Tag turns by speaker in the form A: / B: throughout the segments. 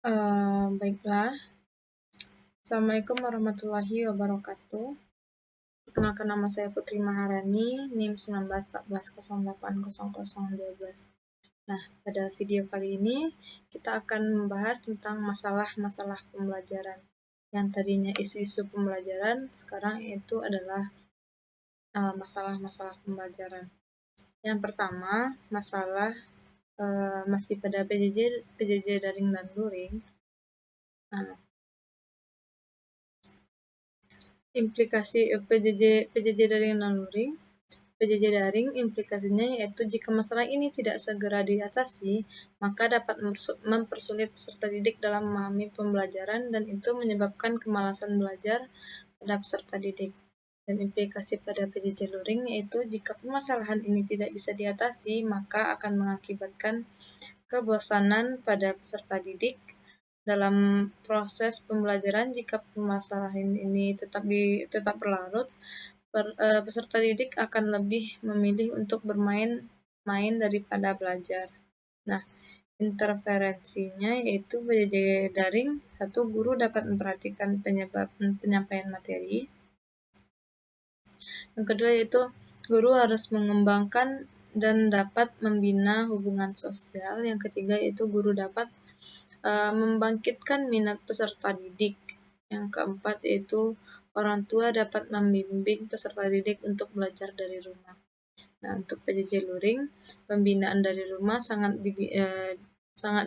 A: Baiklah, Assalamualaikum warahmatullahi wabarakatuh. Perkenalkan, nama saya Putri Maharani, NIM 1914080012. Nah, pada video kali ini kita akan membahas tentang masalah-masalah pembelajaran. Yang tadinya isu-isu pembelajaran, sekarang itu adalah masalah-masalah pembelajaran. Yang pertama, masalah masih pada PJJ daring dan luring. Nah, implikasi PJJ daring dan luring. PJJ daring implikasinya yaitu jika masalah ini tidak segera diatasi, maka dapat mempersulit peserta didik dalam memahami pembelajaran dan itu menyebabkan kemalasan belajar pada peserta didik. Dan implikasi pada PJJ luring yaitu jika permasalahan ini tidak bisa diatasi, maka akan mengakibatkan kebosanan pada peserta didik dalam proses pembelajaran. Jika permasalahan ini tetap berlarut, peserta didik akan lebih memilih untuk bermain daripada belajar. Nah, interferensinya yaitu PJJ daring. Satu, guru dapat memperhatikan penyampaian materi. Yang kedua yaitu guru harus mengembangkan dan dapat membina hubungan sosial. Yang ketiga yaitu guru dapat membangkitkan minat peserta didik. Yang keempat yaitu orang tua dapat membimbing peserta didik untuk belajar dari rumah. Nah, untuk PJJ luring, pembinaan dari rumah sangat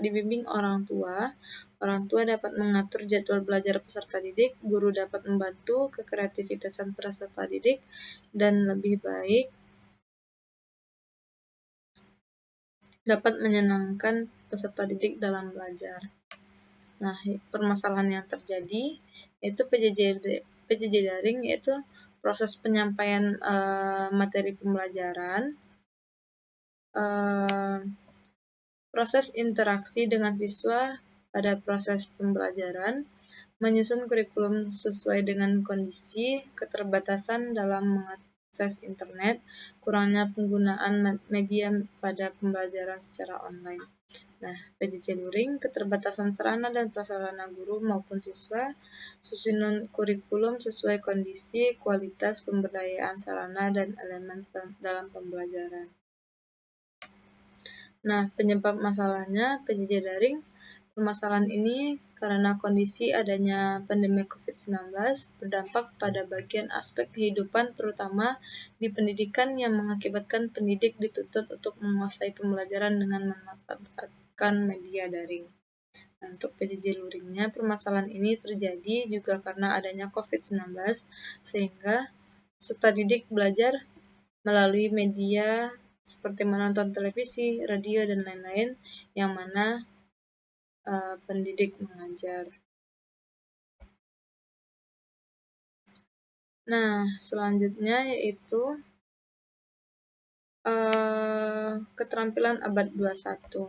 A: dibimbing orang tua. Orang tua dapat mengatur jadwal belajar peserta didik, guru dapat membantu kekreativitasan peserta didik, dan lebih baik dapat menyenangkan peserta didik dalam belajar. Nah, permasalahan yang terjadi yaitu PJJ daring yaitu proses penyampaian materi pembelajaran, proses interaksi dengan siswa pada proses pembelajaran, menyusun kurikulum sesuai dengan kondisi, keterbatasan dalam mengakses internet, kurangnya penggunaan media pada pembelajaran secara online. Nah, PJJ luring, keterbatasan sarana dan prasarana guru maupun siswa, susunan kurikulum sesuai kondisi, kualitas pemberdayaan sarana dan elemen dalam pembelajaran. Nah, penyebab masalahnya PJJ daring, permasalahan ini karena kondisi adanya pandemi COVID-19 berdampak pada bagian aspek kehidupan terutama di pendidikan yang mengakibatkan pendidik dituntut untuk menguasai pembelajaran dengan memanfaatkan media daring. Nah, untuk PJJ luringnya, permasalahan ini terjadi juga karena adanya COVID-19 sehingga peserta didik belajar melalui media seperti menonton televisi, radio, dan lain-lain yang mana pendidik mengajar. Nah, selanjutnya yaitu keterampilan abad 21.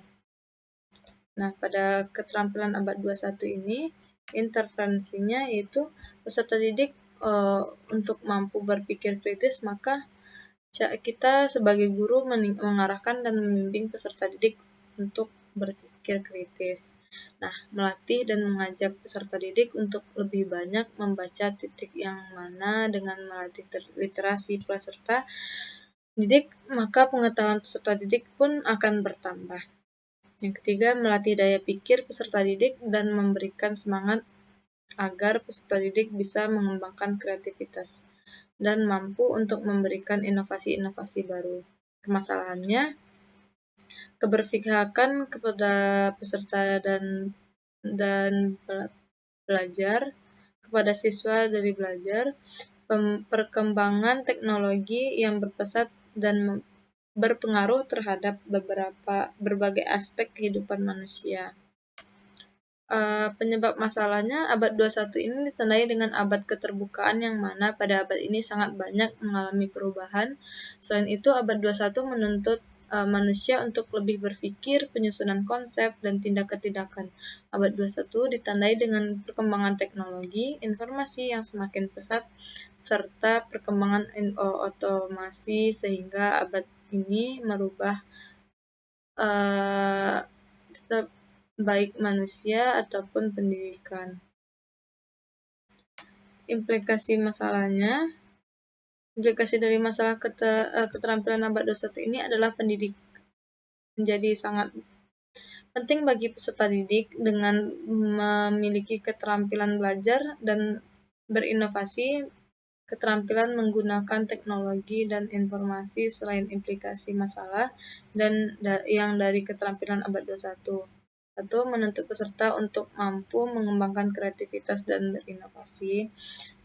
A: Nah, pada keterampilan abad 21 ini, intervensinya yaitu peserta didik untuk mampu berpikir kritis, maka kita sebagai guru mengarahkan dan membimbing peserta didik untuk berpikir kritis. Nah, melatih dan mengajak peserta didik untuk lebih banyak membaca titik yang mana dengan melatih literasi peserta didik, maka pengetahuan peserta didik pun akan bertambah. Yang ketiga, melatih daya pikir peserta didik dan memberikan semangat agar peserta didik bisa mengembangkan kreativitas dan mampu untuk memberikan inovasi-inovasi baru. Permasalahannya, keberpihakan kepada peserta dan belajar, kepada siswa dari belajar, perkembangan teknologi yang berpesat dan berpengaruh terhadap berbagai aspek kehidupan manusia. Penyebab masalahnya, abad 21 ini ditandai dengan abad keterbukaan yang mana pada abad ini sangat banyak mengalami perubahan. Selain itu, abad 21 menuntut manusia untuk lebih berpikir, penyusunan konsep, dan tindakan. Abad 21 ditandai dengan perkembangan teknologi, informasi yang semakin pesat, serta perkembangan otomasi sehingga abad ini baik manusia ataupun pendidikan. Implikasi dari masalah keterampilan abad 21 ini adalah pendidik menjadi sangat penting bagi peserta didik dengan memiliki keterampilan belajar dan berinovasi, keterampilan menggunakan teknologi dan informasi selain implikasi masalah dan yang dari keterampilan abad 21. Satu, menuntut peserta untuk mampu mengembangkan kreativitas dan berinovasi.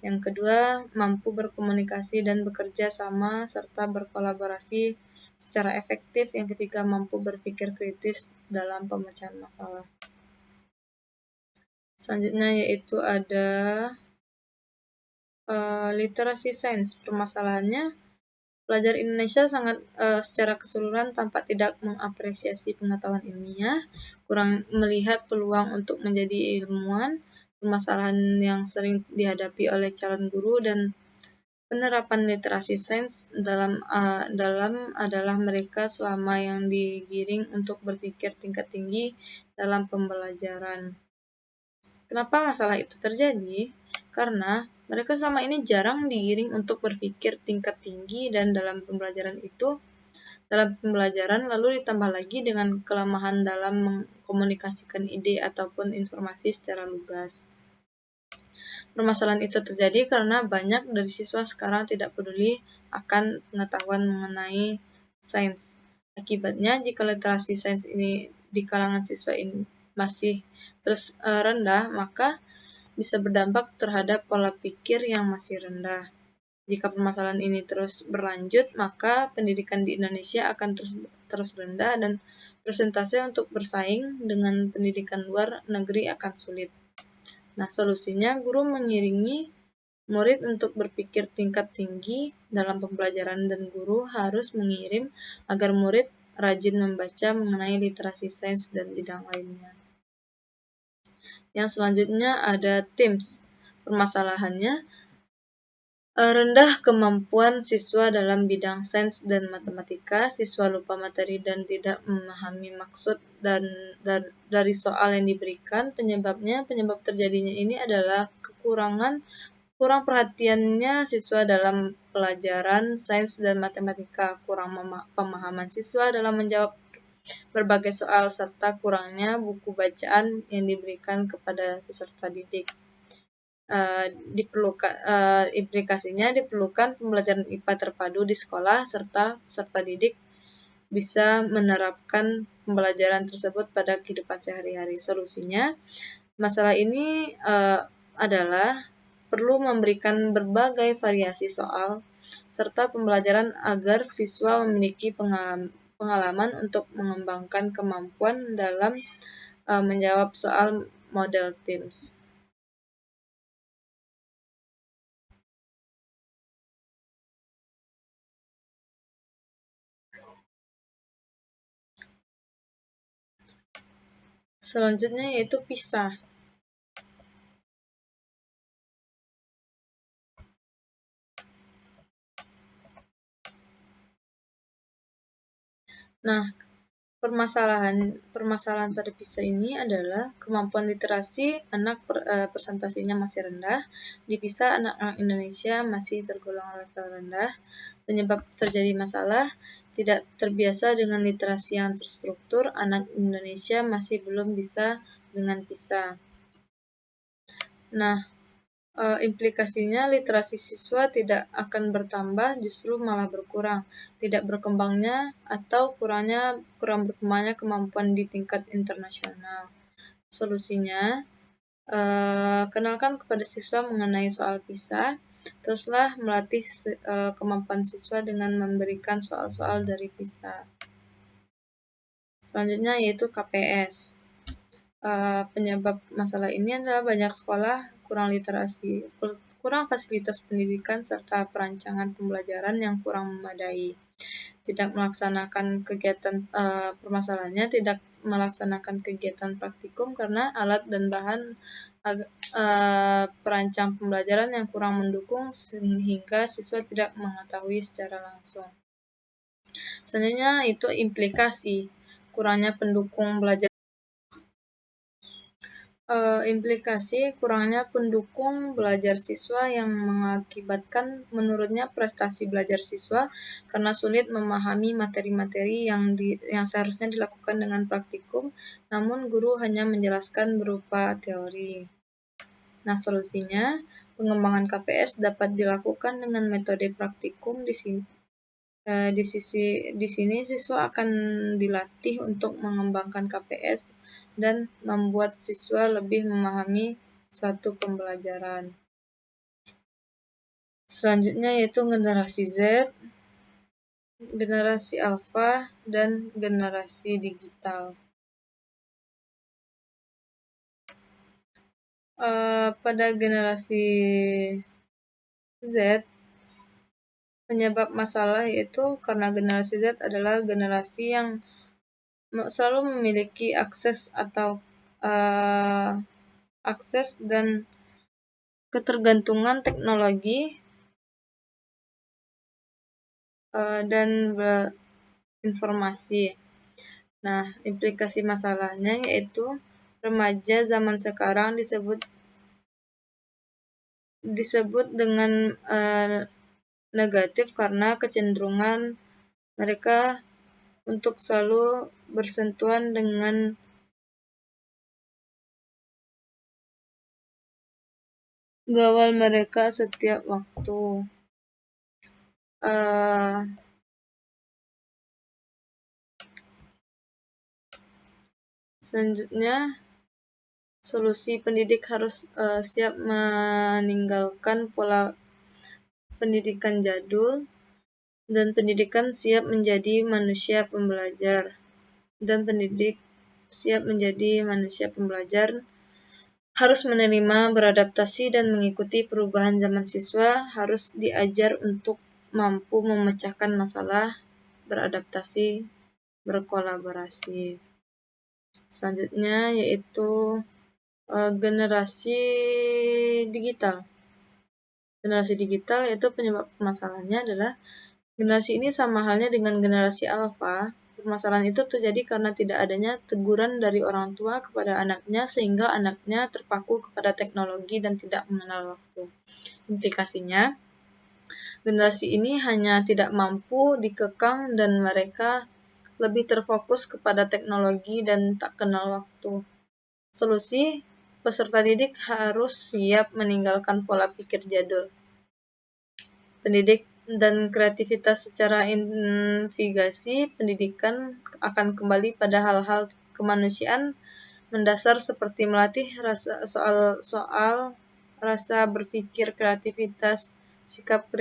A: Yang kedua, mampu berkomunikasi dan bekerja sama serta berkolaborasi secara efektif. Yang ketiga, mampu berpikir kritis dalam pemecahan masalah. Selanjutnya yaitu ada literasi sains. Permasalahannya, pelajar Indonesia sangat secara keseluruhan tampak tidak mengapresiasi pengetahuan ilmiah, kurang melihat peluang untuk menjadi ilmuwan, permasalahan yang sering dihadapi oleh calon guru dan penerapan literasi sains dalam adalah mereka selama yang digiring untuk berpikir tingkat tinggi dalam pembelajaran. Kenapa masalah itu terjadi? Karena mereka selama ini jarang digiring untuk berpikir tingkat tinggi dan dalam pembelajaran lalu ditambah lagi dengan kelemahan dalam mengkomunikasikan ide ataupun informasi secara lugas. Permasalahan itu terjadi karena banyak dari siswa sekarang tidak peduli akan pengetahuan mengenai sains. Akibatnya, jika literasi sains ini di kalangan siswa ini masih terus rendah, maka bisa berdampak terhadap pola pikir yang masih rendah. Jika permasalahan ini terus berlanjut, maka pendidikan di Indonesia akan terus rendah dan persentase untuk bersaing dengan pendidikan luar negeri akan sulit. Nah, solusinya guru mengiringi murid untuk berpikir tingkat tinggi dalam pembelajaran dan guru harus mengirim agar murid rajin membaca mengenai literasi sains dan bidang lainnya. Yang selanjutnya ada TIMSS. Permasalahannya, rendah kemampuan siswa dalam bidang sains dan matematika, siswa lupa materi dan tidak memahami maksud dari soal yang diberikan. Penyebab terjadinya ini adalah kurang perhatiannya siswa dalam pelajaran sains dan matematika, kurang pemahaman siswa dalam menjawab berbagai soal, serta kurangnya buku bacaan yang diberikan kepada peserta didik. Implikasinya diperlukan pembelajaran IPA terpadu di sekolah serta peserta didik bisa menerapkan pembelajaran tersebut pada kehidupan sehari-hari. Solusinya, masalah ini adalah perlu memberikan berbagai variasi soal serta pembelajaran agar siswa memiliki pengalaman untuk mengembangkan kemampuan dalam menjawab soal model TIMSS. Selanjutnya yaitu PISA. Nah, permasalahan pada PISA ini adalah kemampuan literasi anak persentasinya masih rendah. Di PISA anak-anak Indonesia masih tergolong level rendah. Penyebab terjadi masalah tidak terbiasa dengan literasi yang terstruktur. Anak Indonesia masih belum bisa dengan PISA. Nah, implikasinya literasi siswa tidak akan bertambah, justru malah berkurang. Tidak berkembangnya atau kurang berkembangnya kemampuan di tingkat internasional. Solusinya, kenalkan kepada siswa mengenai soal PISA. Teruslah melatih kemampuan siswa dengan memberikan soal-soal dari PISA. Selanjutnya yaitu KPS. Penyebab masalah ini adalah banyak sekolah kurang fasilitas pendidikan serta perancangan pembelajaran yang kurang memadai. Tidak melaksanakan kegiatan permasalahannya tidak melaksanakan kegiatan praktikum karena alat dan bahan perancang pembelajaran yang kurang mendukung sehingga siswa tidak mengetahui secara langsung. Selanjutnya itu implikasi kurangnya pendukung belajar Implikasi kurangnya pendukung belajar siswa yang mengakibatkan menurunnya prestasi belajar siswa karena sulit memahami materi-materi yang seharusnya dilakukan dengan praktikum, namun guru hanya menjelaskan berupa teori. Nah, solusinya pengembangan KPS dapat dilakukan dengan metode praktikum. Di sini siswa akan dilatih untuk mengembangkan KPS dan membuat siswa lebih memahami suatu pembelajaran. Selanjutnya yaitu generasi Z, generasi Alpha, dan generasi digital. Pada generasi Z, penyebab masalah yaitu karena generasi Z adalah generasi yang selalu memiliki akses dan ketergantungan teknologi dan informasi. Nah, implikasi masalahnya yaitu remaja zaman sekarang disebut dengan negatif karena kecenderungan mereka untuk selalu bersentuhan dengan gawai mereka setiap waktu. Selanjutnya, solusi pendidik harus siap meninggalkan pola pendidikan jadul dan pendidikan siap menjadi manusia pembelajar. Dan pendidik siap menjadi manusia pembelajar harus menerima, beradaptasi, dan mengikuti perubahan zaman. Siswa harus diajar untuk mampu memecahkan masalah, beradaptasi, berkolaborasi. Selanjutnya yaitu generasi digital. Generasi digital yaitu penyebab masalahnya adalah generasi ini sama halnya dengan generasi alfa. Permasalahan itu terjadi karena tidak adanya teguran dari orang tua kepada anaknya sehingga anaknya terpaku kepada teknologi dan tidak mengenal waktu. Implikasinya, generasi ini hanya tidak mampu dikekang dan mereka lebih terfokus kepada teknologi dan tak kenal waktu. Solusi, peserta didik harus siap meninggalkan pola pikir jadul. Pendidik dan kreativitas secara investigasi pendidikan akan kembali pada hal-hal kemanusiaan mendasar seperti melatih rasa berpikir, kreativitas, sikap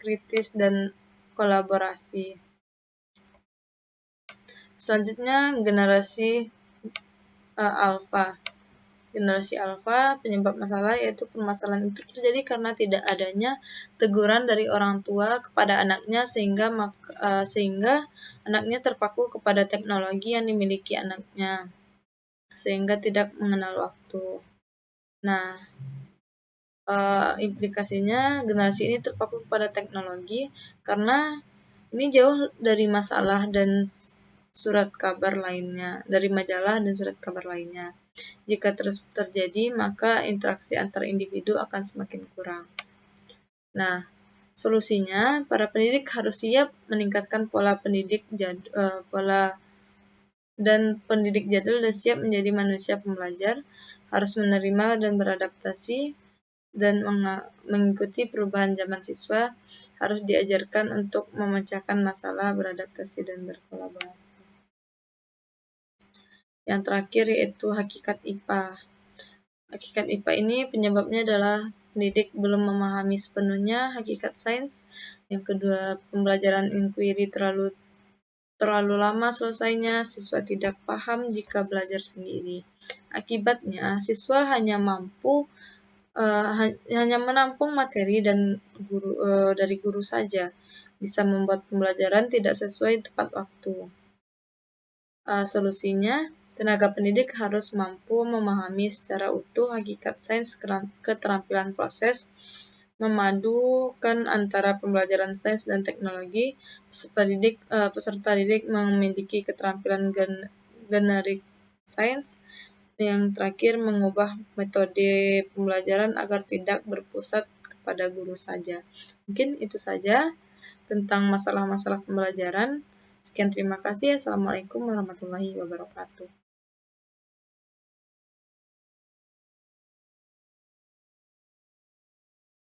A: kritis, dan kolaborasi. Selanjutnya, generasi Alpha. Generasi Alpha, penyebab masalah yaitu permasalahan itu terjadi karena tidak adanya teguran dari orang tua kepada anaknya sehingga anaknya terpaku kepada teknologi yang dimiliki anaknya sehingga tidak mengenal waktu. Nah, implikasinya generasi ini terpaku kepada teknologi karena ini jauh dari masalah dan surat kabar lainnya, dari majalah dan surat kabar lainnya. Jika terus terjadi, maka interaksi antar individu akan semakin kurang. Nah, solusinya, para pendidik harus siap meningkatkan pola pendidik jadul dan siap menjadi manusia pembelajar, harus menerima dan beradaptasi dan mengikuti perubahan zaman. Siswa harus diajarkan untuk memecahkan masalah, beradaptasi, dan berkolaborasi. Yang terakhir yaitu hakikat IPA. Hakikat IPA ini penyebabnya adalah pendidik belum memahami sepenuhnya hakikat sains. Yang kedua, pembelajaran inquiry terlalu lama selesainya, siswa tidak paham jika belajar sendiri. Akibatnya, siswa hanya menampung materi dari guru saja, bisa membuat pembelajaran tidak sesuai tepat waktu. Solusinya, tenaga pendidik harus mampu memahami secara utuh hakikat sains, keterampilan proses, memadukan antara pembelajaran sains dan teknologi. Peserta didik memiliki keterampilan generik sains, yang terakhir, mengubah metode pembelajaran agar tidak berpusat kepada guru saja. Mungkin itu saja tentang masalah-masalah pembelajaran. Sekian, terima kasih. Assalamualaikum warahmatullahi wabarakatuh.